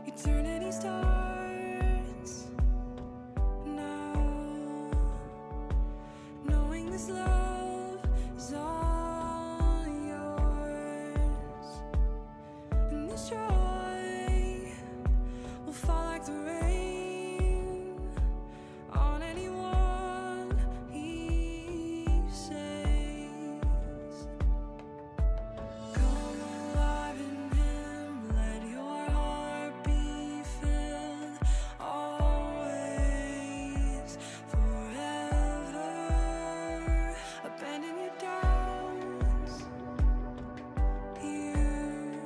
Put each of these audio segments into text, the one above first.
Eternity starts now, knowing this love is all yours, and this joy will fall like the rain on anyone he saves. Come alive in him, let your heart be filled, always, forever. Abandon your doubts, here,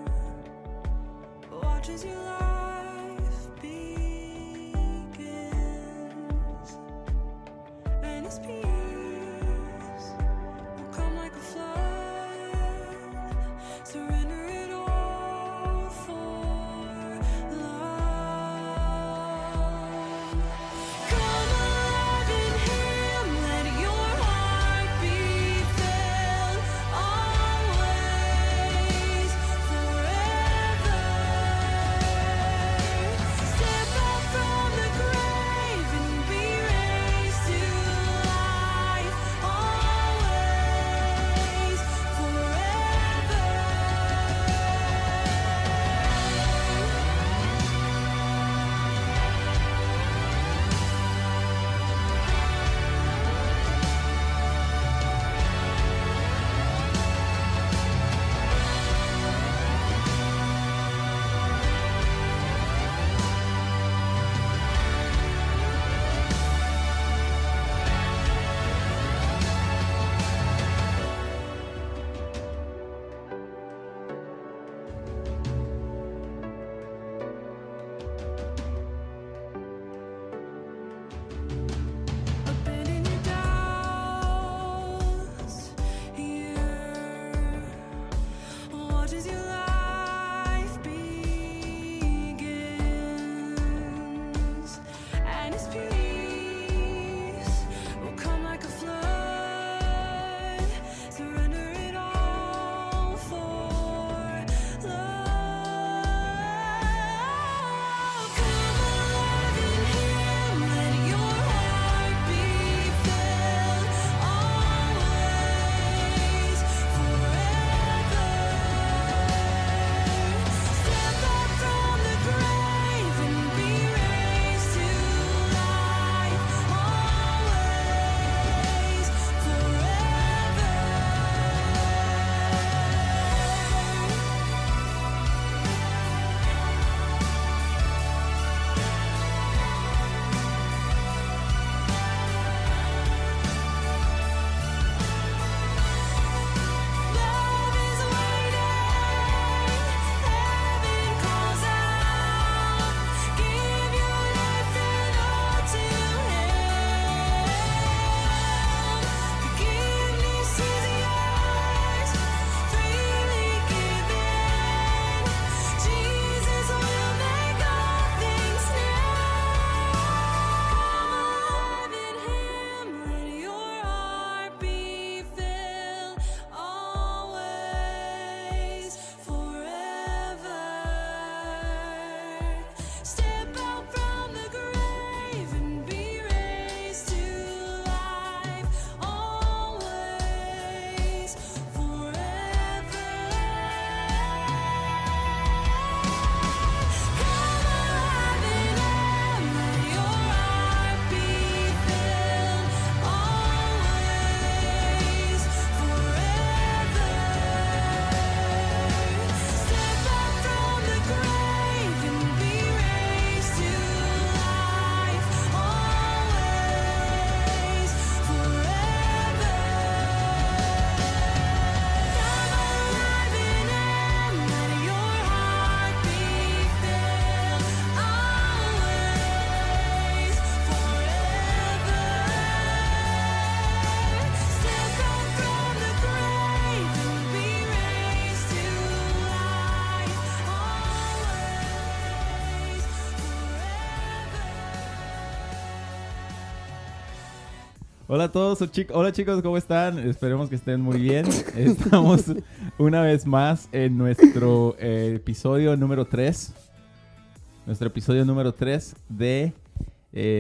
watch as your life begins, and his peace will come like a flood. Surrender it all for love. Come alive in him, let your heart be filled, always, forever. Step out from the grave and be raised to life, always, forever. Abandon your doubts, here, watch as your life begins, and his peace will come like a flood. Surrender it all for love. Come alive in him, let your heart be filled, always, forever. Step out from the grave and be raised to life, always, forever. Love is waiting, heaven calls out. Give your life and all to him. Forgiveness is yours, freely given. Jesus will make all things new. Come alive in him, let your heart be filled, always, forever. Step out from the grave and be raised to life, always, forever. Come alive in him, let your heart be filled, always, forever. Step out from the grave and be raised to life, always, forever. Come alive in him, let your heart be filled, always, forever. Step out from the grave and be raised to life, always, forever. Hola a todos, hola chicos, ¿cómo están? Esperemos que estén muy bien. Estamos una vez más en nuestro episodio número 3 nuestro episodio número 3 de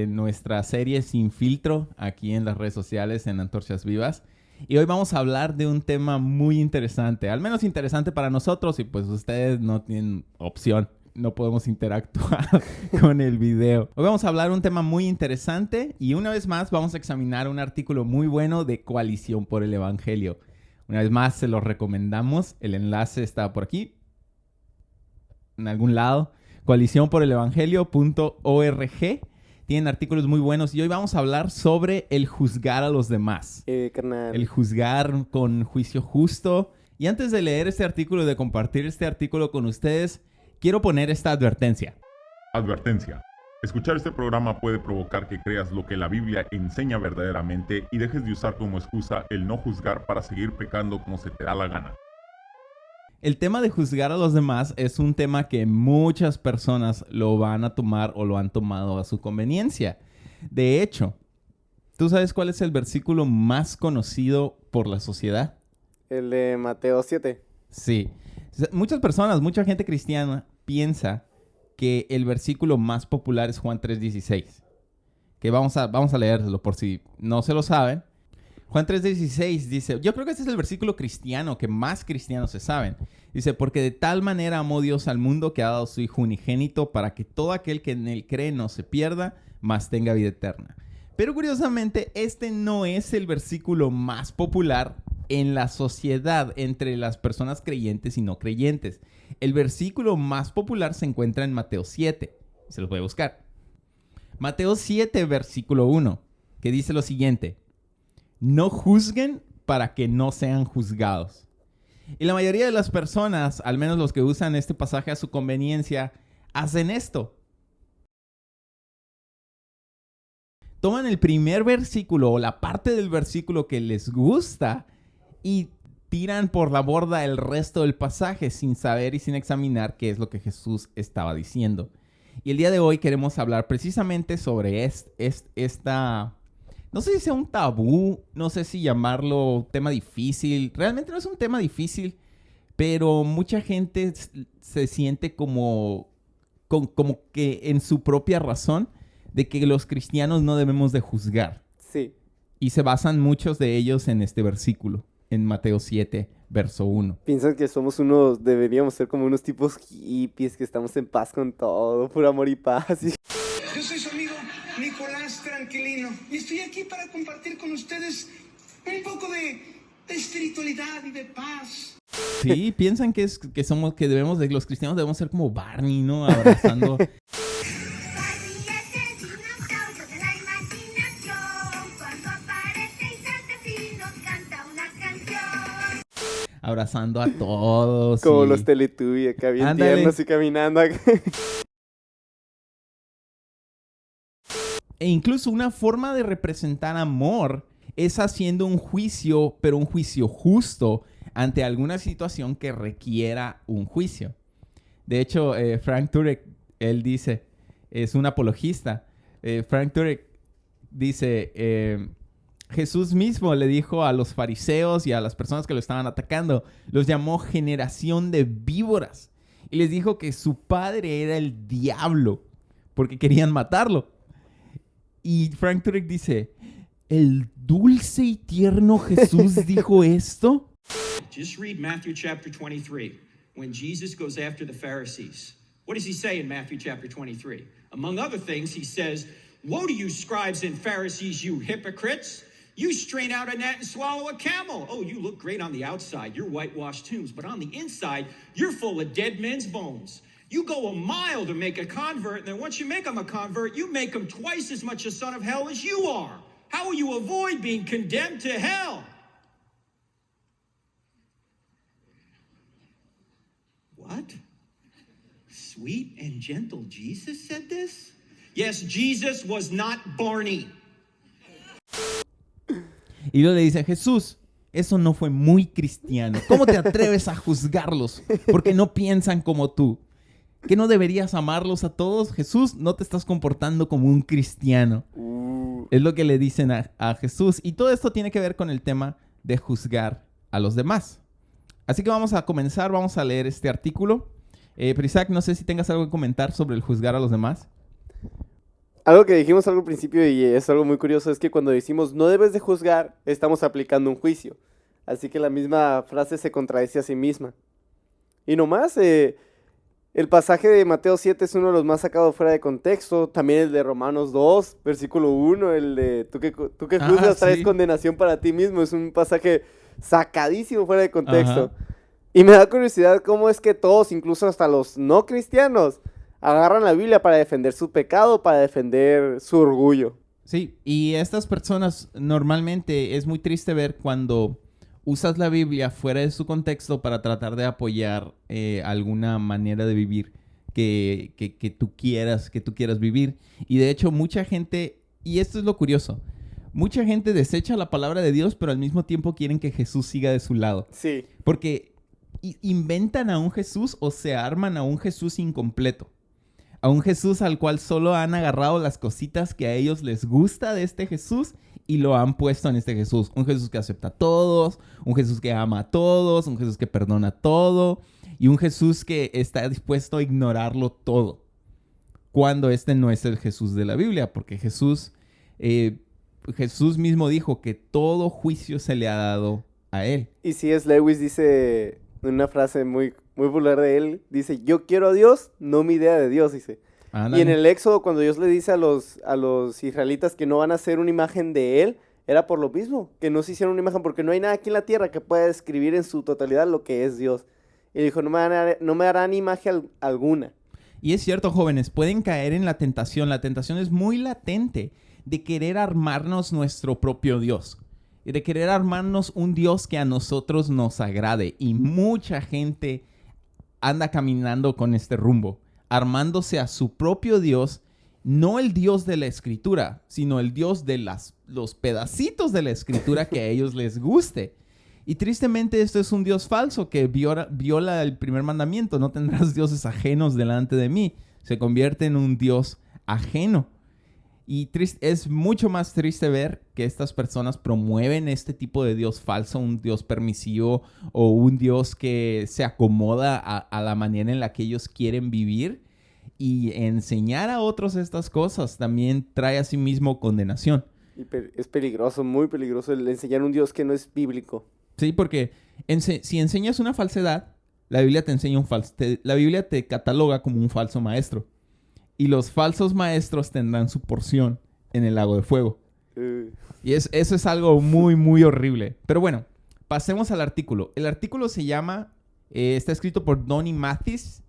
nuestra serie Sin Filtro aquí en las redes sociales en Antorchas Vivas. Y hoy vamos a hablar de un tema muy interesante, al menos interesante para nosotros, y pues ustedes no tienen opción, no podemos interactuar con el video. Hoy vamos a hablar de un tema muy interesante y una vez más vamos a examinar un artículo muy bueno de Coalición por el Evangelio. Una vez más se los recomendamos, el enlace está por aquí, en algún lado, coaliciónporelevangelio.org. Tienen artículos muy buenos y hoy vamos a hablar sobre el juzgar a los demás. Carnal. El juzgar con juicio justo. Y antes de leer este artículo y de compartir este artículo con ustedes, quiero poner esta advertencia. Advertencia. Escuchar este programa puede provocar que creas lo que la Biblia enseña verdaderamente y dejes de usar como excusa el no juzgar para seguir pecando como se te da la gana. El tema de juzgar a los demás es un tema que muchas personas lo van a tomar o lo han tomado a su conveniencia. De hecho, ¿tú sabes cuál es el versículo más conocido por la sociedad? El de Mateo 7. Sí. Muchas personas, mucha gente cristiana piensa que el versículo más popular es Juan 3:16. Que vamos a leérselo por si no se lo saben. Juan 3:16 dice, yo creo que este es el versículo cristiano que más cristianos se saben. Dice, porque de tal manera amó Dios al mundo que ha dado su Hijo unigénito para que todo aquel que en él cree no se pierda, mas tenga vida eterna. Pero curiosamente, este no es el versículo más popular en la sociedad entre las personas creyentes y no creyentes. El versículo más popular se encuentra en Mateo 7. Se los voy a buscar. Mateo 7, versículo 1, que dice lo siguiente. No juzguen para que no sean juzgados. Y la mayoría de las personas, al menos los que usan este pasaje a su conveniencia, hacen esto. Toman el primer versículo o la parte del versículo que les gusta y tiran por la borda el resto del pasaje sin saber y sin examinar qué es lo que Jesús estaba diciendo. Y el día de hoy queremos hablar precisamente sobre esta... No sé si sea un tabú, no sé si llamarlo tema difícil. Realmente no es un tema difícil, pero mucha gente se siente como que en su propia razón de que los cristianos no debemos de juzgar. Sí. Y se basan muchos de ellos en este versículo, en Mateo 7, verso 1. Piensan que deberíamos ser como unos tipos hippies que estamos en paz con todo, por amor y paz. Yo soy su amigo Nicolás Tranquilino y estoy aquí para compartir con ustedes un poco de espiritualidad y de paz. Sí, piensan que los cristianos debemos ser como Barney, ¿no? Abrazando. Barney es el dinosaurio de la imaginación. Cuando aparece y salta así nos canta una canción. Abrazando a todos. Como y- los Teletubbies acá bien Ándale. tiernos y caminando acá. E incluso una forma de representar amor es haciendo un juicio, pero un juicio justo ante alguna situación que requiera un juicio. De hecho, Frank Turek, él dice, es un apologista. Frank Turek dice, Jesús mismo le dijo a los fariseos y a las personas que lo estaban atacando, los llamó generación de víboras. Y les dijo que su padre era el diablo porque querían matarlo. Y Frank Turek dice, ¿el dulce y tierno Jesús dijo esto? Just read Matthew chapter 23, when Jesus goes after the Pharisees. What does he say in Matthew chapter 23? Among other things, he says, "Woe to you, scribes and Pharisees, you hypocrites! You strain out a gnat and swallow a camel. Oh, you look great on the outside, you're whitewashed tombs, but on the inside, you're full of dead men's bones. You go a mile to make a convert, and then once you make him a convert, you make him twice as much a son of hell as you are. How will you avoid being condemned to hell?" What? Sweet and gentle Jesus said this? Yes, Jesus was not Barney. Y luego le dice, Jesús, eso no fue muy cristiano. ¿Cómo te atreves a juzgarlos? Porque no piensan como tú. ¿Que no deberías amarlos a todos? Jesús, no te estás comportando como un cristiano. Es lo que le dicen a Jesús. Y todo esto tiene que ver con el tema de juzgar a los demás. Así que vamos a comenzar, vamos a leer este artículo. Pero Isaac, no sé si tengas algo que comentar sobre el juzgar a los demás. Algo que dijimos al principio y es algo muy curioso es que cuando decimos no debes de juzgar, estamos aplicando un juicio. Así que la misma frase se contradice a sí misma. Y nomás, el pasaje de Mateo 7 es uno de los más sacados fuera de contexto. También el de Romanos 2, versículo 1, el de tú que juzgas traes sí. condenación para ti mismo. Es un pasaje sacadísimo fuera de contexto. Ajá. Y me da curiosidad cómo es que todos, incluso hasta los no cristianos, agarran la Biblia para defender su pecado, para defender su orgullo. Sí, y estas personas normalmente es muy triste ver cuando usas la Biblia fuera de su contexto para tratar de apoyar alguna manera de vivir que tú quieras vivir. Y de hecho mucha gente, y esto es lo curioso, mucha gente desecha la palabra de Dios, pero al mismo tiempo quieren que Jesús siga de su lado. Sí. Porque inventan a un Jesús o se arman a un Jesús incompleto. A un Jesús al cual solo han agarrado las cositas que a ellos les gusta de este Jesús y lo han puesto en este Jesús. Un Jesús que acepta a todos, un Jesús que ama a todos, un Jesús que perdona todo y un Jesús que está dispuesto a ignorarlo todo. Cuando este no es el Jesús de la Biblia, porque Jesús mismo dijo que todo juicio se le ha dado a él. Y C.S. Lewis dice, una frase muy, muy popular de él, dice, yo quiero a Dios, no mi idea de Dios, dice. Ándale. Y en el Éxodo, cuando Dios le dice a los israelitas que no van a hacer una imagen de él, era por lo mismo, que no se hicieron una imagen, porque no hay nada aquí en la tierra que pueda describir en su totalidad lo que es Dios. Y dijo, no me harán imagen alguna. Y es cierto, jóvenes, pueden caer en la tentación. La tentación es muy latente de querer armarnos nuestro propio Dios. Y de querer armarnos un Dios que a nosotros nos agrade. Y mucha gente anda caminando con este rumbo, armándose a su propio Dios, no el Dios de la Escritura, sino el Dios de los pedacitos de la Escritura que a ellos les guste. Y tristemente esto es un Dios falso que viola el primer mandamiento. No tendrás dioses ajenos delante de mí. Se convierte en un Dios ajeno. Y es mucho más triste ver que estas personas promueven este tipo de Dios falso, un Dios permisivo o un Dios que se acomoda a la manera en la que ellos quieren vivir. Y enseñar a otros estas cosas también trae a sí mismo condenación. Y es peligroso, muy peligroso el enseñar un Dios que no es bíblico. Sí, porque si enseñas una falsedad, la Biblia te enseña la Biblia te cataloga como un falso maestro. Y los falsos maestros tendrán su porción en el lago de fuego. Y eso es algo muy, muy horrible. Pero bueno, pasemos al artículo. El artículo se llama, está escrito por Donny Mathis.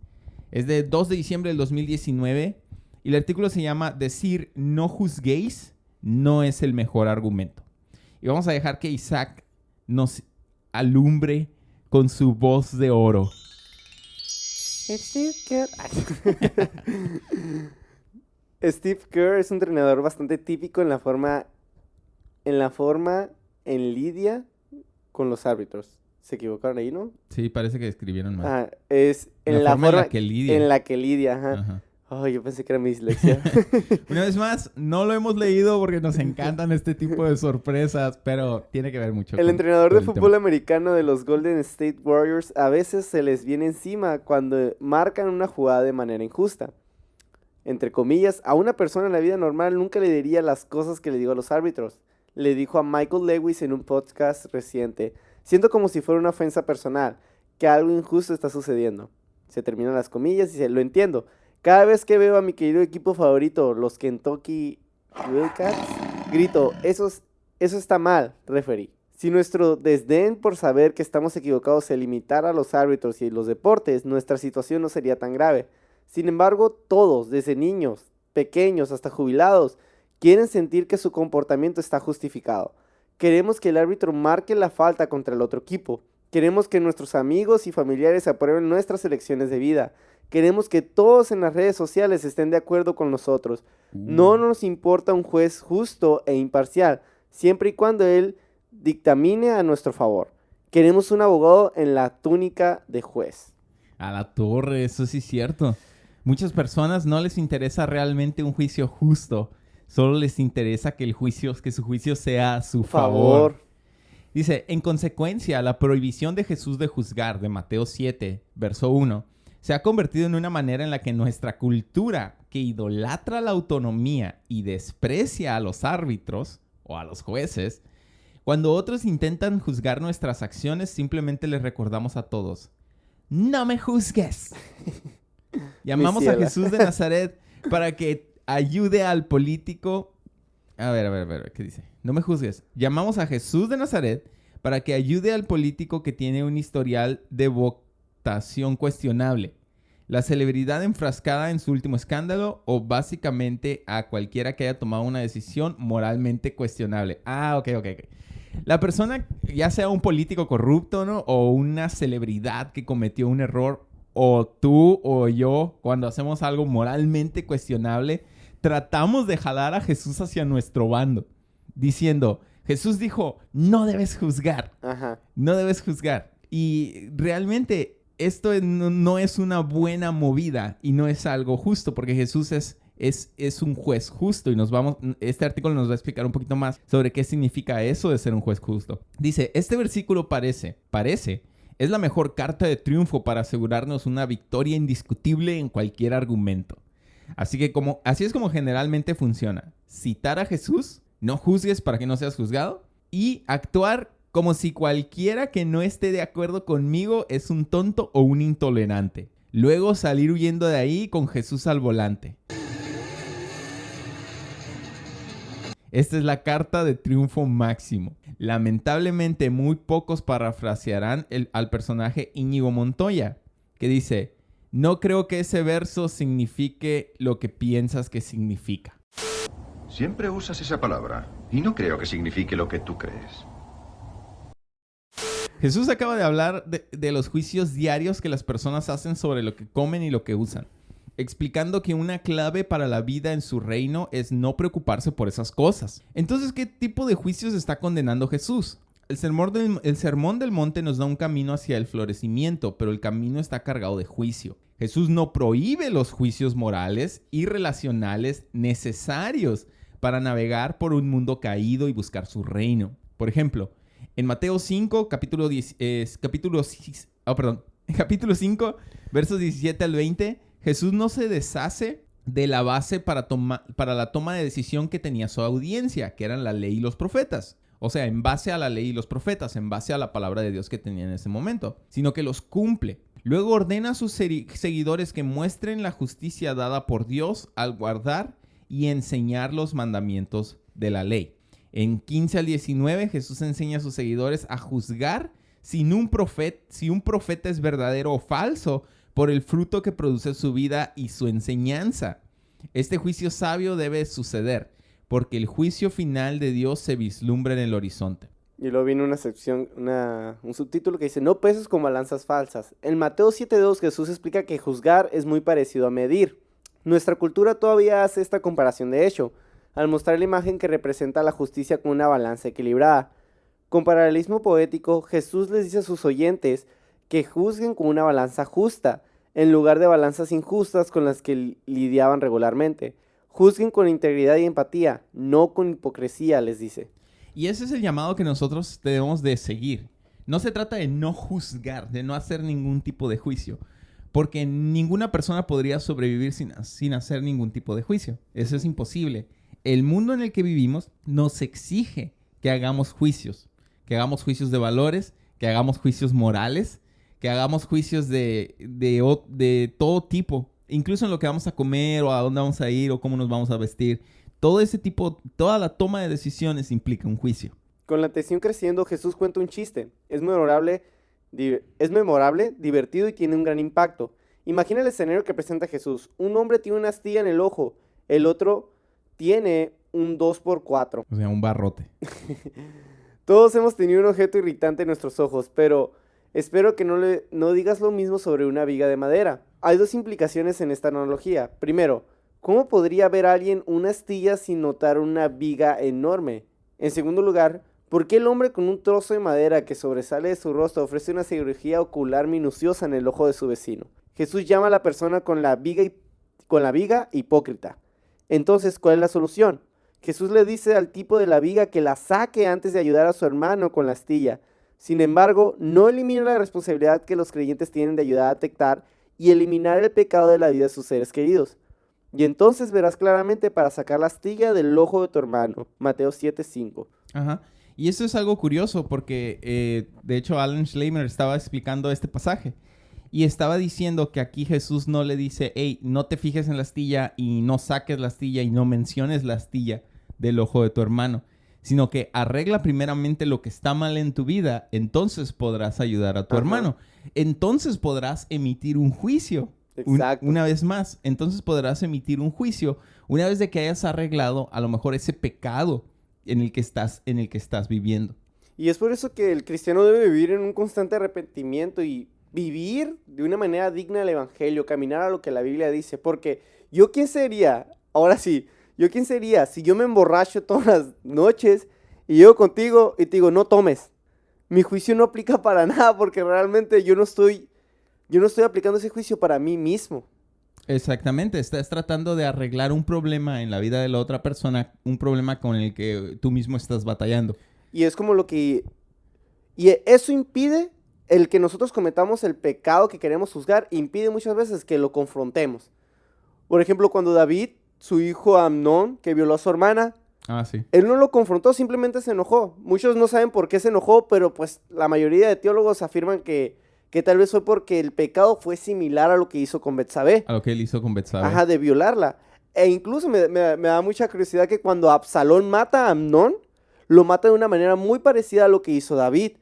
Es de 2 de diciembre del 2019. Y el artículo se llama Decir no juzguéis no es el mejor argumento. Y vamos a dejar que Isaac nos alumbre con su voz de oro. Steve Kerr es un entrenador bastante típico en lidia con los árbitros. ¿Se equivocaron ahí, no? Sí, parece que escribieron mal. Es en la forma en la que lidia. En la que lidia, ajá. Ajá. Oh, yo pensé que era mi dislexia. Una vez más, no lo hemos leído porque nos encantan este tipo de sorpresas, pero tiene que ver mucho. El entrenador con de el fútbol tema. americano de los Golden State Warriors a veces se les viene encima cuando marcan una jugada de manera injusta. Entre comillas, a una persona en la vida normal nunca le diría las cosas que le digo a los árbitros. Le dijo a Michael Lewis en un podcast reciente. Siento como si fuera una ofensa personal, que algo injusto está sucediendo. Se terminan las comillas y dice, lo entiendo. Cada vez que veo a mi querido equipo favorito, los Kentucky Wildcats, grito, eso está mal, referí. Si nuestro desdén por saber que estamos equivocados se limitara a los árbitros y los deportes, nuestra situación no sería tan grave. Sin embargo, todos, desde niños, pequeños hasta jubilados, quieren sentir que su comportamiento está justificado. Queremos que el árbitro marque la falta contra el otro equipo. Queremos que nuestros amigos y familiares aprueben nuestras elecciones de vida. Queremos que todos en las redes sociales estén de acuerdo con nosotros. No nos importa un juez justo e imparcial, siempre y cuando él dictamine a nuestro favor. Queremos un abogado en la túnica de juez. A la torre, eso sí es cierto. Muchas personas no les interesa realmente un juicio justo. Solo les interesa que su juicio sea a su favor. Dice, en consecuencia, la prohibición de Jesús de juzgar de Mateo 7, verso 1, se ha convertido en una manera en la que nuestra cultura, que idolatra la autonomía y desprecia a los árbitros o a los jueces, cuando otros intentan juzgar nuestras acciones, simplemente les recordamos a todos: ¡no me juzgues! Llamamos a ciela. Jesús de Nazaret para que ayude al político. A ver, ¿qué dice? No me juzgues. Llamamos a Jesús de Nazaret para que ayude al político que tiene un historial de votación cuestionable, la celebridad enfrascada en su último escándalo o básicamente a cualquiera que haya tomado una decisión moralmente cuestionable. Ok. La persona, ya sea un político corrupto, ¿no? O una celebridad que cometió un error, o tú o yo, cuando hacemos algo moralmente cuestionable, tratamos de jalar a Jesús hacia nuestro bando, diciendo: Jesús dijo, no debes juzgar. Ajá. No debes juzgar. Y realmente esto no es una buena movida y no es algo justo, porque Jesús es un juez justo. Y este artículo nos va a explicar un poquito más sobre qué significa eso de ser un juez justo. Dice, este versículo parece, es la mejor carta de triunfo para asegurarnos una victoria indiscutible en cualquier argumento. Así es como generalmente funciona. Citar a Jesús, no juzgues para que no seas juzgado, y actuar como si cualquiera que no esté de acuerdo conmigo es un tonto o un intolerante. Luego salir huyendo de ahí con Jesús al volante. Esta es la carta de triunfo máximo. Lamentablemente, muy pocos parafrasearán al personaje Íñigo Montoya, que dice: no creo que ese verso signifique lo que piensas que significa. Siempre usas esa palabra y no creo que signifique lo que tú crees. Jesús acaba de hablar de los juicios diarios que las personas hacen sobre lo que comen y lo que usan, explicando que una clave para la vida en su reino es no preocuparse por esas cosas. Entonces, ¿qué tipo de juicios está condenando Jesús? El sermón del monte nos da un camino hacia el florecimiento, pero el camino está cargado de juicio. Jesús no prohíbe los juicios morales y relacionales necesarios para navegar por un mundo caído y buscar su reino. Por ejemplo, en Mateo 5, capítulo 5, versos 17 al 20, Jesús no se deshace de la base para la toma de decisión que tenía su audiencia, que eran la ley y los profetas. O sea, en base a la ley y los profetas, en base a la palabra de Dios que tenía en ese momento, sino que los cumple. Luego ordena a sus seguidores que muestren la justicia dada por Dios al guardar y enseñar los mandamientos de la ley. En 15 al 19, Jesús enseña a sus seguidores a juzgar si un profeta es verdadero o falso por el fruto que produce su vida y su enseñanza. Este juicio sabio debe suceder, porque el juicio final de Dios se vislumbra en el horizonte. Y luego viene una sección, un subtítulo que dice: no peses con balanzas falsas. En Mateo 7:2 Jesús explica que juzgar es muy parecido a medir. Nuestra cultura todavía hace esta comparación de hecho, al mostrar la imagen que representa la justicia con una balanza equilibrada. Con paralelismo poético, Jesús les dice a sus oyentes que juzguen con una balanza justa, en lugar de balanzas injustas con las que lidiaban regularmente. Juzguen con integridad y empatía, no con hipocresía, les dice. Y ese es el llamado que nosotros debemos de seguir. No se trata de no juzgar, de no hacer ningún tipo de juicio, porque ninguna persona podría sobrevivir sin hacer ningún tipo de juicio. Eso es imposible. El mundo en el que vivimos nos exige que hagamos juicios de valores, que hagamos juicios morales, que hagamos juicios de todo tipo, incluso en lo que vamos a comer o a dónde vamos a ir o cómo nos vamos a vestir. Toda la toma de decisiones implica un juicio. Con la atención creciendo, Jesús cuenta un chiste. Es memorable, divertido y tiene un gran impacto. Imagina el escenario que presenta Jesús. Un hombre tiene una astilla en el ojo, el otro tiene un 2x4. O sea, un barrote. Todos hemos tenido un objeto irritante en nuestros ojos, pero espero que no digas lo mismo sobre una viga de madera. Hay dos implicaciones en esta analogía. Primero, ¿cómo podría ver alguien una astilla sin notar una viga enorme? En segundo lugar, ¿por qué el hombre con un trozo de madera que sobresale de su rostro ofrece una cirugía ocular minuciosa en el ojo de su vecino? Jesús llama a la persona con la viga hipócrita. Entonces, ¿cuál es la solución? Jesús le dice al tipo de la viga que la saque antes de ayudar a su hermano con la astilla. Sin embargo, no elimina la responsabilidad que los creyentes tienen de ayudar a detectar y eliminar el pecado de la vida de sus seres queridos. Y entonces verás claramente para sacar la astilla del ojo de tu hermano. Mateo 7:5. Ajá. Y eso es algo curioso porque, de hecho, Alan Schleimer estaba explicando este pasaje y estaba diciendo que aquí Jesús no le dice, hey, no te fijes en la astilla y no saques la astilla y no menciones la astilla del ojo de tu hermano, sino que arregla primeramente lo que está mal en tu vida, entonces podrás ayudar a tu Ajá. hermano. Entonces podrás emitir un juicio. Exacto. Una vez más, entonces podrás emitir un juicio una vez de que hayas arreglado a lo mejor ese pecado en el que estás viviendo. Y es por eso que el cristiano debe vivir en un constante arrepentimiento y vivir de una manera digna del evangelio, caminar a lo que la Biblia dice. Porque yo quién sería, ahora sí, yo quién sería si yo me emborracho todas las noches y llego contigo y te digo, no tomes. Mi juicio no aplica para nada porque realmente yo no estoy aplicando ese juicio para mí mismo. Exactamente, estás tratando de arreglar un problema en la vida de la otra persona, un problema con el que tú mismo estás batallando. Y es como y eso impide el que nosotros cometamos el pecado que queremos juzgar, impide muchas veces que lo confrontemos. Por ejemplo, cuando David, su hijo Amnón, que violó a su hermana, Ah, sí. él no lo confrontó, simplemente se enojó. Muchos no saben por qué se enojó, pero pues la mayoría de teólogos afirman que tal vez fue porque el pecado fue similar a lo que hizo con Betsabé. A lo que él hizo con Betsabé. Ajá, de violarla. E incluso me da mucha curiosidad que cuando Absalón mata a Amnón, lo mata de una manera muy parecida a lo que hizo David.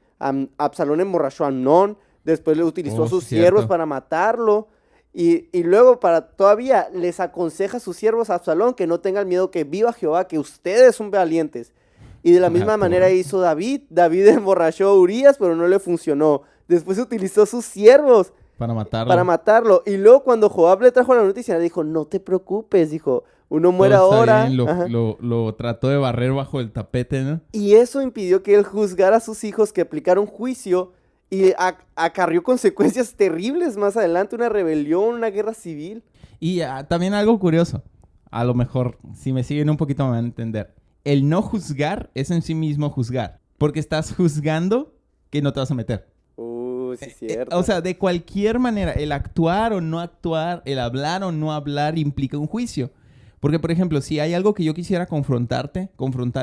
Absalón emborrachó a Amnón, después le utilizó Oh, a sus sí, siervos cierto. para matarlo. Y luego todavía les aconseja a sus siervos a Absalón que no tengan miedo, que viva Jehová, que ustedes son valientes. Y de la misma manera pobre. hizo David. David emborrachó a Urías, pero no le funcionó. Después utilizó a sus siervos Para matarlo. para matarlo. Y luego cuando Joab le trajo la noticia, le dijo, no te preocupes, dijo, uno Todo muere está ahora. bien, Ajá. lo trató de barrer bajo el tapete, ¿no? Y eso impidió que él juzgara a sus hijos, que aplicaron juicio y acarrió consecuencias terribles más adelante, una rebelión, una guerra civil. Y también algo curioso, a lo mejor, si me siguen un poquito me van a entender. El no juzgar es en sí mismo juzgar, porque estás juzgando que no te vas a meter. Sí, es cierto. O sea, de cualquier manera, el actuar o no actuar, el hablar o no hablar implica un juicio. Porque, por ejemplo, si hay algo que yo quisiera confrontar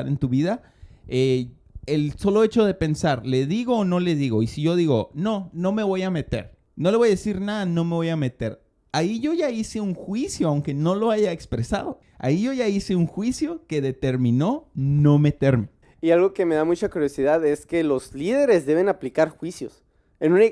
en tu vida, el solo hecho de pensar, ¿le digo o no le digo? Y si yo digo, no me voy a meter. No le voy a decir nada, no me voy a meter. Ahí yo ya hice un juicio, aunque no lo haya expresado. Ahí yo ya hice un juicio que determinó no meterme. Y algo que me da mucha curiosidad es que los líderes deben aplicar juicios.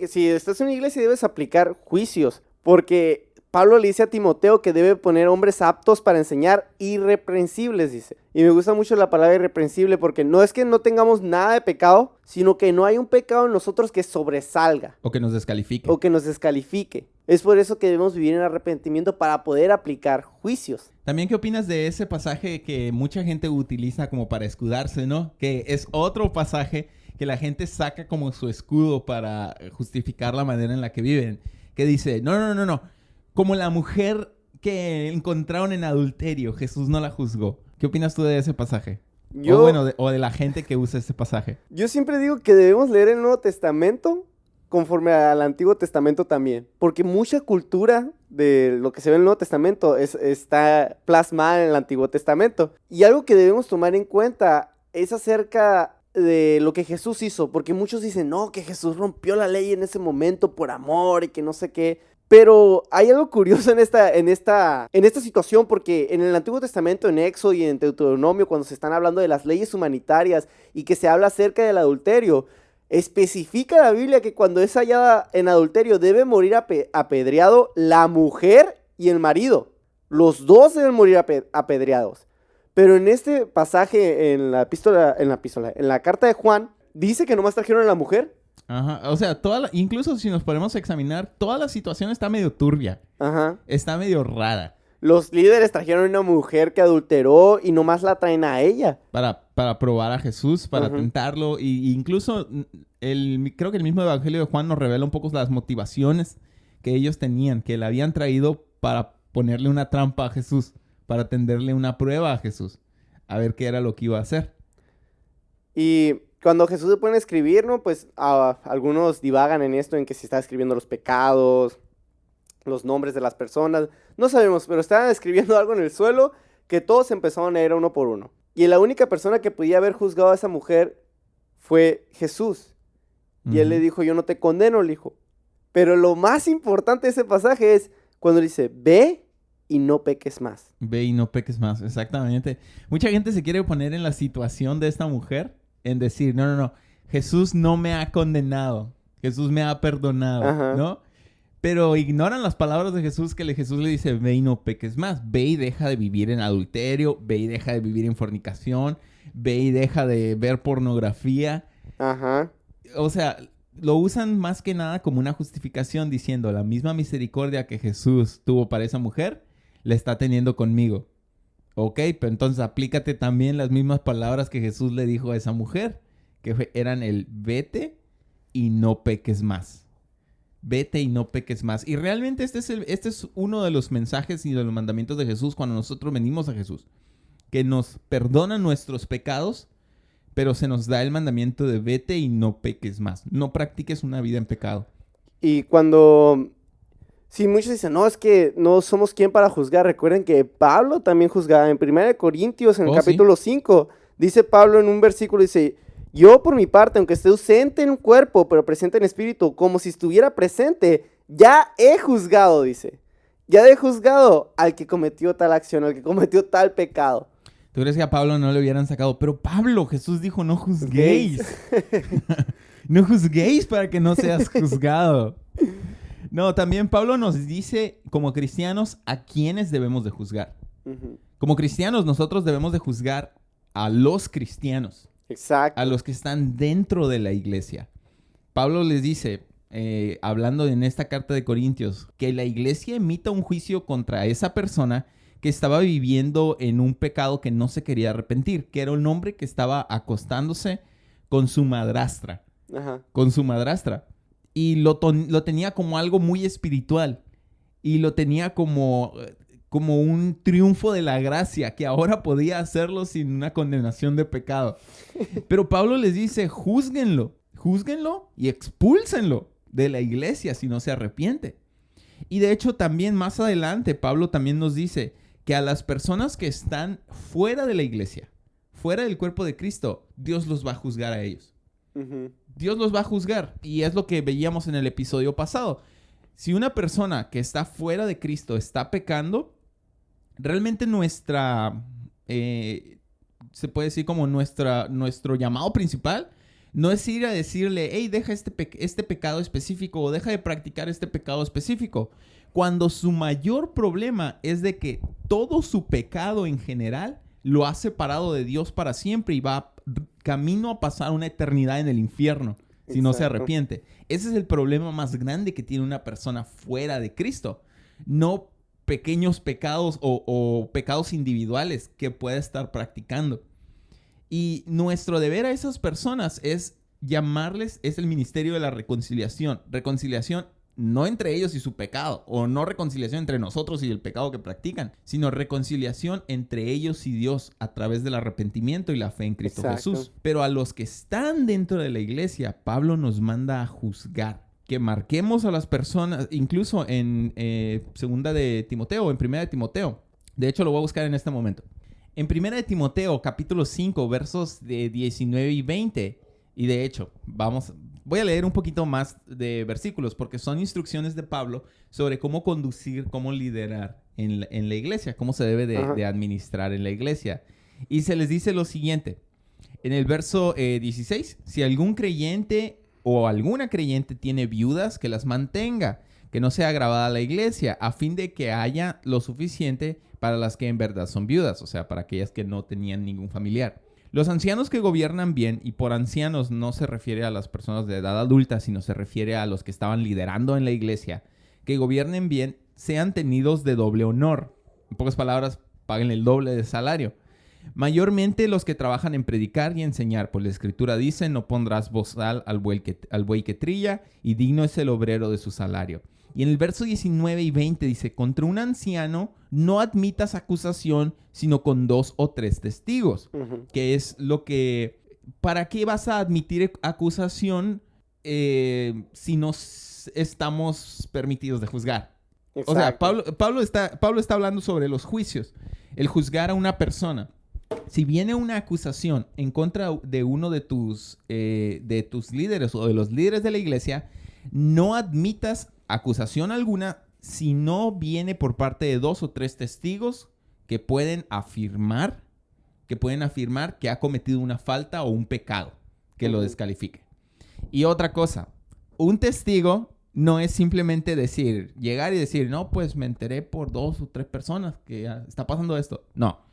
Si estás en una iglesia debes aplicar juicios, porque Pablo le dice a Timoteo que debe poner hombres aptos para enseñar, irreprensibles, dice. Y me gusta mucho la palabra irreprensible porque no es que no tengamos nada de pecado, sino que no hay un pecado en nosotros que sobresalga O que nos descalifique. o que nos descalifique. Es por eso que debemos vivir en arrepentimiento para poder aplicar juicios. También, ¿qué opinas de ese pasaje que mucha gente utiliza como para escudarse, ¿no? Que es otro pasaje que la gente saca como su escudo para justificar la manera en la que viven. Que dice, no. Como la mujer que encontraron en adulterio, Jesús no la juzgó. ¿Qué opinas tú de ese pasaje? O de la gente que usa ese pasaje. Yo siempre digo que debemos leer el Nuevo Testamento conforme al Antiguo Testamento también. Porque mucha cultura de lo que se ve en el Nuevo Testamento está plasmada en el Antiguo Testamento. Y algo que debemos tomar en cuenta es acerca de lo que Jesús hizo. Porque muchos dicen, no, que Jesús rompió la ley en ese momento por amor y que no sé qué. Pero hay algo curioso en esta situación, porque en el Antiguo Testamento, en Éxodo y en Deuteronomio, cuando se están hablando de las leyes humanitarias y que se habla acerca del adulterio, especifica la Biblia que cuando es hallada en adulterio debe morir apedreado la mujer y el marido. Los dos deben morir apedreados. Pero en este pasaje, en la carta de Juan, dice que nomás trajeron a la mujer. Ajá, o sea, incluso si nos ponemos a examinar, toda la situación está medio turbia. Ajá. Está medio rara. Los líderes trajeron a una mujer que adulteró y nomás la traen a ella. Para probar a Jesús, para Ujú. tentarlo. Y incluso creo que el mismo Evangelio de Juan nos revela un poco las motivaciones que ellos tenían, que le habían traído para ponerle una trampa a Jesús, para tenderle una prueba a Jesús, a ver qué era lo que iba a hacer. Y cuando Jesús se pone a escribir, ¿no? Pues algunos divagan en esto, en que se está escribiendo los pecados, los nombres de las personas. No sabemos, pero estaban escribiendo algo en el suelo que todos empezaron a leer uno por uno. Y la única persona que podía haber juzgado a esa mujer fue Jesús. Y él le dijo, yo no te condeno, le dijo. Pero lo más importante de ese pasaje es cuando dice, ve y no peques más. Ve y no peques más, exactamente. Mucha gente se quiere poner en la situación de esta mujer en decir, no, Jesús no me ha condenado, Jesús me ha perdonado, Ajá. ¿no? Pero ignoran las palabras de Jesús que Jesús le dice, ve y no peques más, ve y deja de vivir en adulterio, ve y deja de vivir en fornicación, ve y deja de ver pornografía. Ajá. O sea, lo usan más que nada como una justificación diciendo, la misma misericordia que Jesús tuvo para esa mujer, la está teniendo conmigo. Ok, pero entonces aplícate también las mismas palabras que Jesús le dijo a esa mujer, que eran el vete y no peques más. Vete y no peques más. Y realmente este es uno de los mensajes y de los mandamientos de Jesús cuando nosotros venimos a Jesús. Que nos perdona nuestros pecados, pero se nos da el mandamiento de vete y no peques más. No practiques una vida en pecado. Y cuando... Sí, muchos dicen, no, es que no somos quien para juzgar. Recuerden que Pablo también juzgaba. En 1 Corintios, en el capítulo 5, dice Pablo en un versículo, dice, yo por mi parte, aunque esté ausente en cuerpo, pero presente en espíritu, como si estuviera presente, ya he juzgado, dice. Ya he juzgado al que cometió tal acción, al que cometió tal pecado. ¿Tú crees que a Pablo no le hubieran sacado? Pero Pablo, Jesús dijo, no juzguéis. No juzguéis para que no seas juzgado. No, también Pablo nos dice, como cristianos, a quiénes debemos de juzgar. Ujú. Como cristianos, nosotros debemos de juzgar a los cristianos, Exacto. a los que están dentro de la iglesia. Pablo les dice, hablando en esta carta de Corintios, que la iglesia emita un juicio contra esa persona que estaba viviendo en un pecado que no se quería arrepentir, que era un hombre que estaba acostándose con su madrastra. Ajá. Con su madrastra. Y lo tenía como algo muy espiritual. Y lo tenía como un triunfo de la gracia, que ahora podía hacerlo sin una condenación de pecado. Pero Pablo les dice, júzguenlo y expúlsenlo de la iglesia si no se arrepiente. Y de hecho también más adelante Pablo también nos dice que a las personas que están fuera de la iglesia, fuera del cuerpo de Cristo, Dios los va a juzgar a ellos. Ujú. Dios los va a juzgar. Y es lo que veíamos en el episodio pasado. Si una persona que está fuera de Cristo está pecando, realmente se puede decir como nuestro llamado principal, no es ir a decirle, hey, deja este pecado específico o deja de practicar este pecado específico. Cuando su mayor problema es de que todo su pecado en general lo ha separado de Dios para siempre y va camino a pasar una eternidad en el infierno si no se Exacto. arrepiente. Ese es el problema más grande que tiene una persona fuera de Cristo. No pequeños pecados o pecados individuales que pueda estar practicando. Y nuestro deber a esas personas es llamarles, es el ministerio de la reconciliación. Reconciliación no entre ellos y su pecado, o no reconciliación entre nosotros y el pecado que practican, sino reconciliación entre ellos y Dios a través del arrepentimiento y la fe en Cristo Exacto. Jesús. Pero a los que están dentro de la iglesia, Pablo nos manda a juzgar. Que marquemos a las personas, incluso en segunda de Timoteo o en primera de Timoteo. De hecho, lo voy a buscar en este momento. En primera de Timoteo, capítulo 5, versos de 19 y 20. Y de hecho, voy a leer un poquito más de versículos porque son instrucciones de Pablo sobre cómo conducir, cómo liderar en la iglesia, cómo se debe de administrar en la iglesia. Y se les dice lo siguiente. En el verso 16, si algún creyente o alguna creyente tiene viudas, que las mantenga, que no sea agravada la iglesia, a fin de que haya lo suficiente para las que en verdad son viudas, o sea, para aquellas que no tenían ningún familiar. Los ancianos que gobiernan bien, y por ancianos no se refiere a las personas de edad adulta, sino se refiere a los que estaban liderando en la iglesia, que gobiernen bien, sean tenidos de doble honor. En pocas palabras, paguen el doble de salario. Mayormente los que trabajan en predicar y enseñar, pues la Escritura dice, no pondrás bozal al buey que trilla, y digno es el obrero de su salario. Y en el verso 19 y 20 dice, contra un anciano no admitas acusación, sino con 2 o 3 testigos. Ujú. Que es lo que... ¿Para qué vas a admitir acusación si no estamos permitidos de juzgar? O sea, Exacto. Pablo está hablando sobre los juicios, el juzgar a una persona. Si viene una acusación en contra de uno de tus líderes o de los líderes de la iglesia, no admitas acusación alguna si no viene por parte de 2 o 3 testigos que pueden afirmar que ha cometido una falta o un pecado que lo descalifique. Y otra cosa, un testigo no es simplemente llegar y decir, no, pues me enteré por 2 o 3 personas que está pasando esto. No.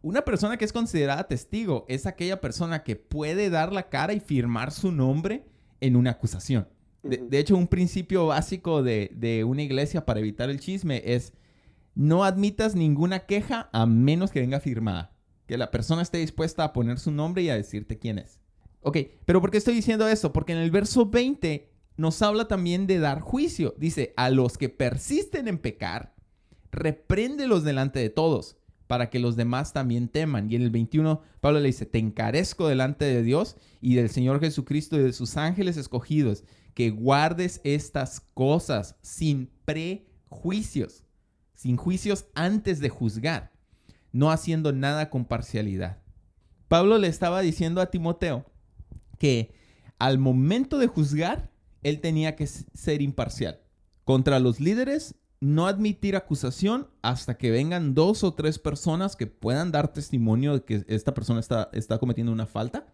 Una persona que es considerada testigo es aquella persona que puede dar la cara y firmar su nombre en una acusación. De hecho, un principio básico de una iglesia para evitar el chisme es no admitas ninguna queja a menos que venga firmada. Que la persona esté dispuesta a poner su nombre y a decirte quién es. Ok, pero ¿por qué estoy diciendo esto? Porque en el verso 20 nos habla también de dar juicio. Dice, a los que persisten en pecar, repréndelos delante de todos, para que los demás también teman. Y en el 21, Pablo le dice, te encarezco delante de Dios y del Señor Jesucristo y de sus ángeles escogidos, que guardes estas cosas sin prejuicios, sin juicios antes de juzgar, no haciendo nada con parcialidad. Pablo le estaba diciendo a Timoteo que al momento de juzgar, él tenía que ser imparcial. Contra los líderes, no admitir acusación hasta que vengan 2 o 3 personas que puedan dar testimonio de que esta persona está cometiendo una falta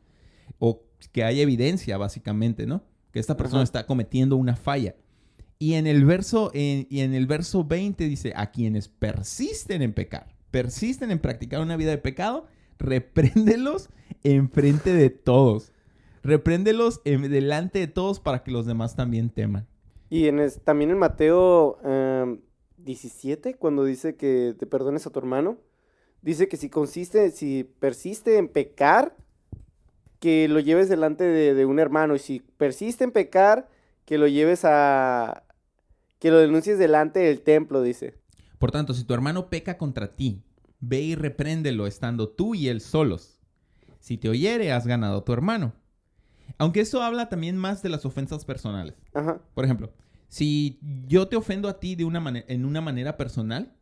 o que haya evidencia, básicamente, ¿no? Que esta persona está cometiendo una falla. Y en el verso 20 dice, a quienes persisten en pecar, persisten en practicar una vida de pecado, repréndelos enfrente de todos. Repréndelos delante de todos para que los demás también teman. Y también en Mateo 17, cuando dice que te perdones a tu hermano, dice que si persiste en pecar, que lo lleves delante de un hermano. Y si persiste en pecar, que lo denuncies delante del templo, dice. Por tanto, si tu hermano peca contra ti, ve y repréndelo estando tú y él solos. Si te oyere, has ganado a tu hermano. Aunque eso habla también más de las ofensas personales. Ajá. Por ejemplo, si yo te ofendo a ti en una manera personal,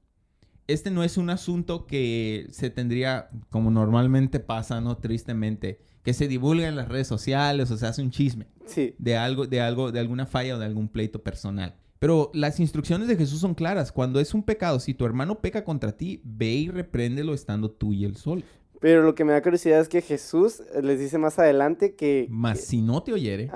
este no es un asunto que se tendría, como normalmente pasa, ¿no? Tristemente, que se divulga en las redes sociales o se hace un chisme Sí. de alguna falla o de algún pleito personal. Pero las instrucciones de Jesús son claras. Cuando es un pecado, si tu hermano peca contra ti, ve y repréndelo estando tú y él solos. Pero lo que me da curiosidad es que Jesús les dice más adelante Mas si no te oyere,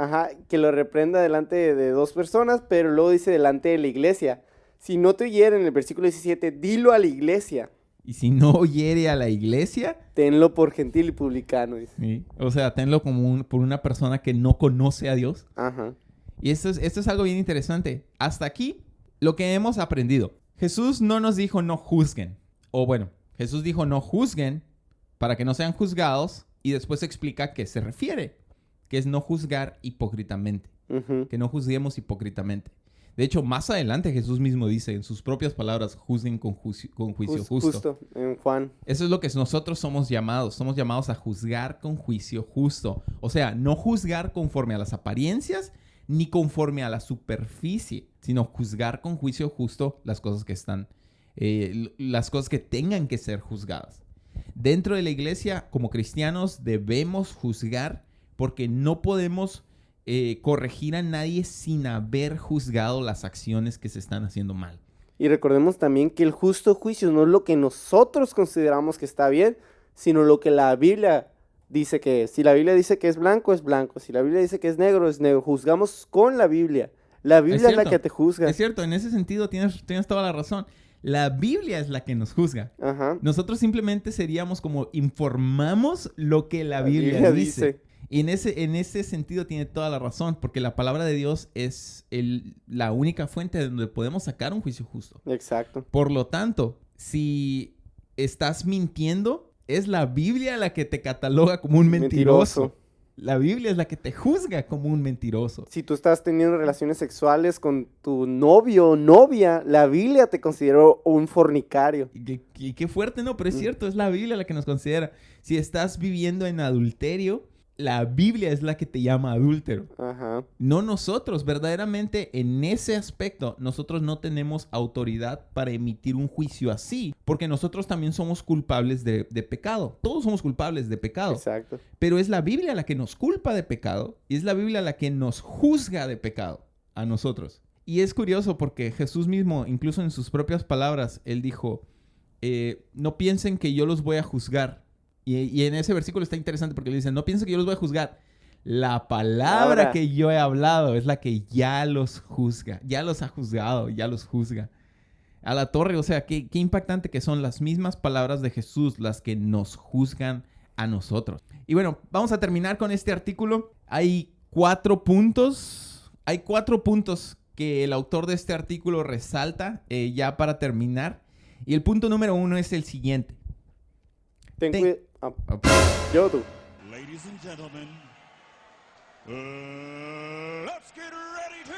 que lo reprenda delante de 2 personas, pero luego dice delante de la iglesia. Si no te oyere, en el versículo 17, dilo a la iglesia. y si no oyere a la iglesia, Tenlo por gentil y publicano, dice. ¿sí? O sea, tenlo como por una persona que no conoce a Dios. Ajá. Y esto es algo bien interesante. Hasta aquí, lo que hemos aprendido. Jesús no nos dijo no juzguen. O bueno, Jesús dijo no juzguen para que no sean juzgados. Y después explica a qué se refiere. Que es no juzgar hipócritamente. Ujú. Que no juzguemos hipócritamente. De hecho, más adelante Jesús mismo dice en sus propias palabras, juzguen con juicio justo. Justo, en Juan. Eso es lo que nosotros somos llamados. Somos llamados a juzgar con juicio justo. O sea, no juzgar conforme a las apariencias ni conforme a la superficie, sino juzgar con juicio justo las cosas que las cosas que tengan que ser juzgadas. Dentro de la iglesia, como cristianos, debemos juzgar porque no podemos corregir a nadie sin haber juzgado las acciones que se están haciendo mal. Y recordemos también que el justo juicio no es lo que nosotros consideramos que está bien, sino lo que la Biblia dice que es. Si la Biblia dice que es blanco, es blanco. Si la Biblia dice que es negro, es negro. Juzgamos con la Biblia. La Biblia es la que te juzga. Es cierto, en ese sentido tienes toda la razón. La Biblia es la que nos juzga. Ajá. Nosotros simplemente seríamos como informamos lo que la Biblia dice. Y en ese sentido tiene toda la razón, porque la palabra de Dios es la única fuente de donde podemos sacar un juicio justo. Exacto. Por lo tanto, si estás mintiendo, es la Biblia la que te cataloga como un mentiroso. La Biblia es la que te juzga como un mentiroso. Si tú estás teniendo relaciones sexuales con tu novio o novia, la Biblia te consideró un fornicario. Y qué fuerte, ¿no? Pero es cierto, es la Biblia la que nos considera. Si estás viviendo en adulterio, La Biblia es la que te llama adúltero. Ajá. No nosotros. Verdaderamente, en ese aspecto, nosotros no tenemos autoridad para emitir un juicio así. Porque nosotros también somos culpables de pecado. Todos somos culpables de pecado. Exacto. Pero es la Biblia la que nos culpa de pecado. Y es la Biblia la que nos juzga de pecado a nosotros. Y es curioso porque Jesús mismo, incluso en sus propias palabras, él dijo, no piensen que yo los voy a juzgar. Y en ese versículo está interesante porque le dice, no piensen que yo los voy a juzgar. La palabra Ahora. que yo he hablado es la que ya los juzga. Ya los ha juzgado, ya los juzga. A la torre, o sea, qué impactante que son las mismas palabras de Jesús las que nos juzgan a nosotros. Y bueno, vamos a terminar con este artículo. Hay 4 puntos. Hay 4 puntos que el autor de este artículo resalta ya para terminar. Y el punto número 1 es el siguiente. Yo tú. Ladies and gentlemen, let's get ready to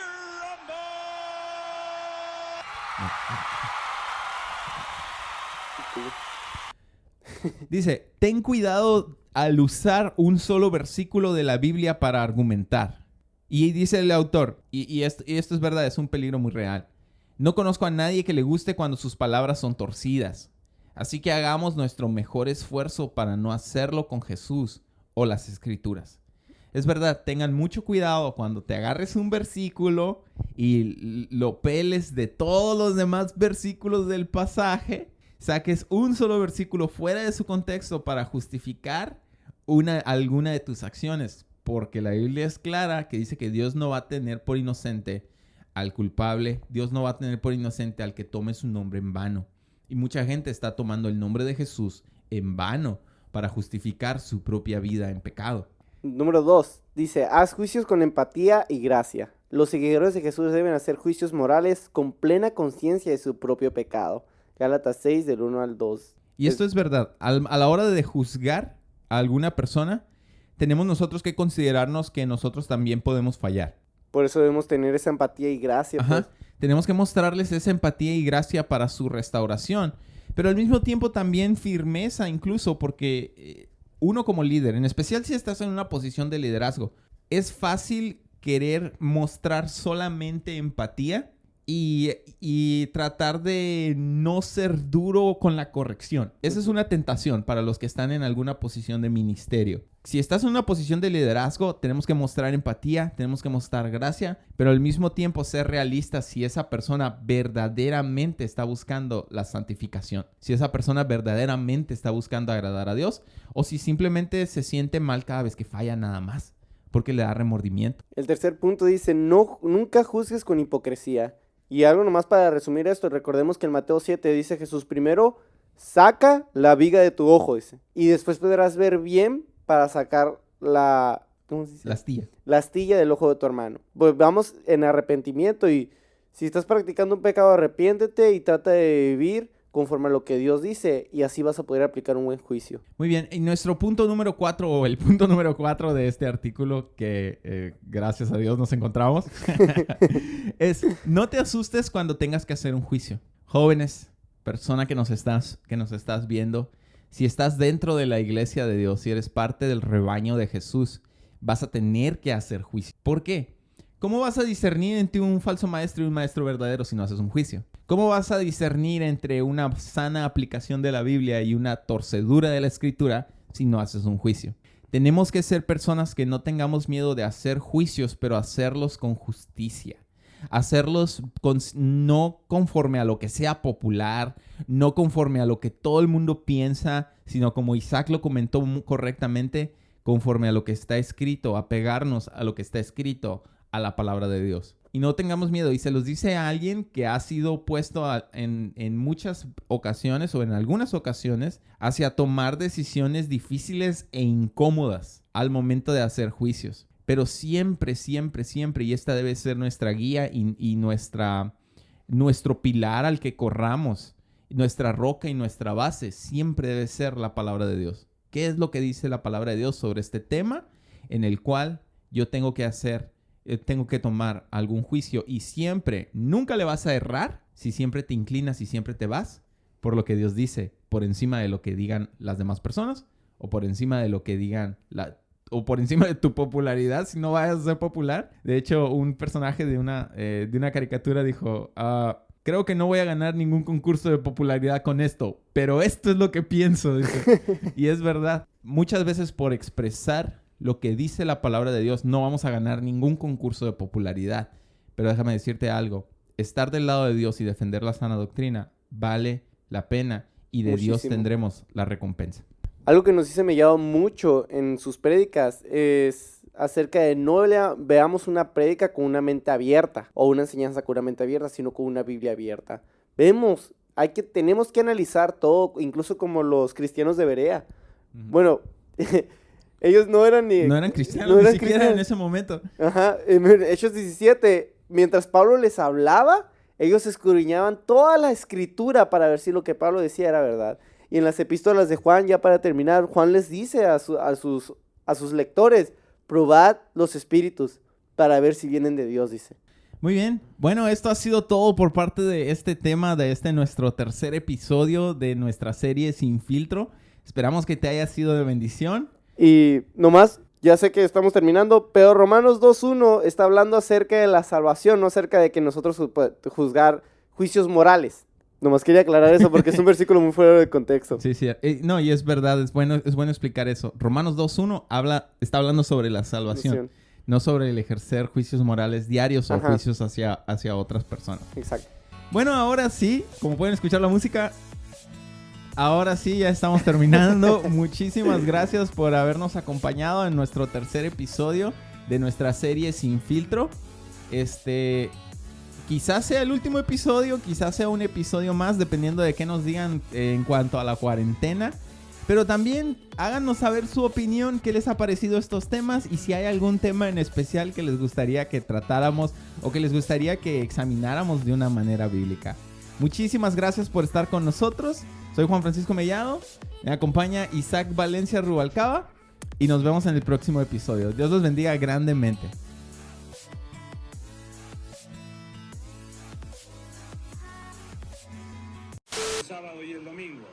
rumble! Dice, ten cuidado al usar un solo versículo de la Biblia para argumentar. Y dice el autor, y esto es verdad, es un peligro muy real. No conozco a nadie que le guste cuando sus palabras son torcidas. Así que hagamos nuestro mejor esfuerzo para no hacerlo con Jesús o las Escrituras. Es verdad, tengan mucho cuidado cuando te agarres un versículo y lo peles de todos los demás versículos del pasaje, saques un solo versículo fuera de su contexto para justificar alguna de tus acciones. Porque la Biblia es clara que dice que Dios no va a tener por inocente al culpable. Dios no va a tener por inocente al que tome su nombre en vano. Y mucha gente está tomando el nombre de Jesús en vano para justificar su propia vida en pecado. Número 2. Dice, haz juicios con empatía y gracia. Los seguidores de Jesús deben hacer juicios morales con plena conciencia de su propio pecado. Gálatas 6, del 1 al 2. Y esto es verdad. A la hora de juzgar a alguna persona, tenemos nosotros que considerarnos que nosotros también podemos fallar. Por eso debemos tener esa empatía y gracia. Ajá. Pues. Tenemos que mostrarles esa empatía y gracia para su restauración. Pero al mismo tiempo también firmeza incluso porque uno como líder, en especial si estás en una posición de liderazgo, es fácil querer mostrar solamente empatía y tratar de no ser duro con la corrección. Esa es una tentación para los que están en alguna posición de ministerio. Si estás en una posición de liderazgo, tenemos que mostrar empatía, tenemos que mostrar gracia, pero al mismo tiempo ser realistas si esa persona verdaderamente está buscando la santificación, si esa persona verdaderamente está buscando agradar a Dios, o si simplemente se siente mal cada vez que falla nada más, porque le da remordimiento. El tercer punto dice, nunca juzgues con hipocresía. Y algo nomás para resumir esto, recordemos que en Mateo 7 dice Jesús, primero saca la viga de tu ojo, dice, y después podrás ver bien para sacar la... ¿Cómo se dice? La astilla. La astilla del ojo de tu hermano. Pues vamos en arrepentimiento y si estás practicando un pecado, arrepiéntete y trata de vivir conforme a lo que Dios dice y así vas a poder aplicar un buen juicio. Muy bien, y nuestro punto número 4, o el punto número 4 de este artículo que gracias a Dios nos encontramos, es no te asustes cuando tengas que hacer un juicio. Jóvenes, persona que nos estás viendo, si estás dentro de la iglesia de Dios, si eres parte del rebaño de Jesús, vas a tener que hacer juicio. ¿Por qué? ¿Cómo vas a discernir entre un falso maestro y un maestro verdadero si no haces un juicio? ¿Cómo vas a discernir entre una sana aplicación de la Biblia y una torcedura de la Escritura si no haces un juicio? Tenemos que ser personas que no tengamos miedo de hacer juicios, pero hacerlos con justicia. Hacerlos no conforme a lo que sea popular, no conforme a lo que todo el mundo piensa, sino como Isaac lo comentó correctamente, conforme a lo que está escrito, apegarnos a lo que está escrito, a la palabra de Dios. Y no tengamos miedo. Y se los dice a alguien que ha sido puesto en muchas ocasiones o en algunas ocasiones hacia tomar decisiones difíciles e incómodas al momento de hacer juicios. Pero siempre, siempre, siempre, y esta debe ser nuestra guía y nuestro pilar al que corramos, nuestra roca y nuestra base, siempre debe ser la palabra de Dios. ¿Qué es lo que dice la palabra de Dios sobre este tema en el cual yo tengo que tomar algún juicio? Y siempre, nunca le vas a errar si siempre te inclinas y siempre te vas por lo que Dios dice, por encima de lo que digan las demás personas o por encima de lo que digan o por encima de tu popularidad si no vayas a ser popular. De hecho, un personaje de una caricatura dijo, creo que no voy a ganar ningún concurso de popularidad con esto, pero esto es lo que pienso, dice. Y es verdad. Muchas veces por expresar lo que dice la palabra de Dios no vamos a ganar ningún concurso de popularidad. Pero déjame decirte algo. Estar del lado de Dios y defender la sana doctrina vale la pena y de Dios Muchísimo. tendremos la recompensa. Algo que nos dice Mellado mucho en sus prédicas es acerca de no veamos una prédica con una mente abierta o una enseñanza con una mente abierta, sino con una Biblia abierta. Tenemos que analizar todo, incluso como los cristianos de Berea. Bueno, ellos no eran cristianos, no ni eran siquiera cristianos. en ese momento. Ajá, en Hechos 17, mientras Pablo les hablaba, ellos escudriñaban toda la escritura para ver si lo que Pablo decía era verdad. Y en las epístolas de Juan, ya para terminar, Juan les dice a sus lectores, probad los espíritus para ver si vienen de Dios, dice. Muy bien. Bueno, esto ha sido todo por parte de este tema, de nuestro tercer episodio de nuestra serie Sin Filtro. Esperamos que te haya sido de bendición. Y nomás, ya sé que estamos terminando, pero Romanos 2.1 está hablando acerca de la salvación, no acerca de que nosotros juzgar juicios morales. Nomás quería aclarar eso porque es un versículo muy fuera de contexto. Sí. No, y es verdad, es bueno explicar eso. Romanos 2.1 está hablando sobre la salvación, no sobre el ejercer juicios morales diarios o juicios hacia otras personas. Exacto. Bueno, ahora sí, como pueden escuchar la música, ahora sí ya estamos terminando. Muchísimas gracias por habernos acompañado en nuestro tercer episodio de nuestra serie Sin Filtro. Quizás sea el último episodio, quizás sea un episodio más, dependiendo de qué nos digan en cuanto a la cuarentena. Pero también háganos saber su opinión, qué les ha parecido estos temas y si hay algún tema en especial que les gustaría que tratáramos o que les gustaría que examináramos de una manera bíblica. Muchísimas gracias por estar con nosotros. Soy Juan Francisco Mellado, me acompaña Isaac Valencia Rubalcaba y nos vemos en el próximo episodio. Dios los bendiga grandemente. El sábado y el domingo.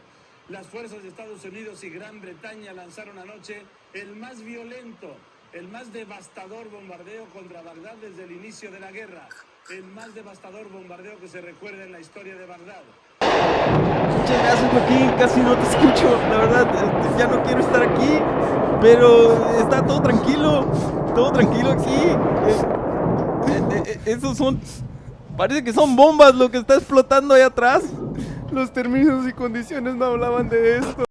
Las fuerzas de Estados Unidos y Gran Bretaña lanzaron anoche el más violento, el más devastador bombardeo contra Bagdad desde el inicio de la guerra. El más devastador bombardeo que se recuerda en la historia de Bagdad. Muchas gracias, Joaquín. Casi no te escucho. La verdad, ya no quiero estar aquí. Pero está todo tranquilo. Todo tranquilo aquí. Esos son... Parece que son bombas lo que está explotando ahí atrás. Los términos y condiciones no hablaban de esto.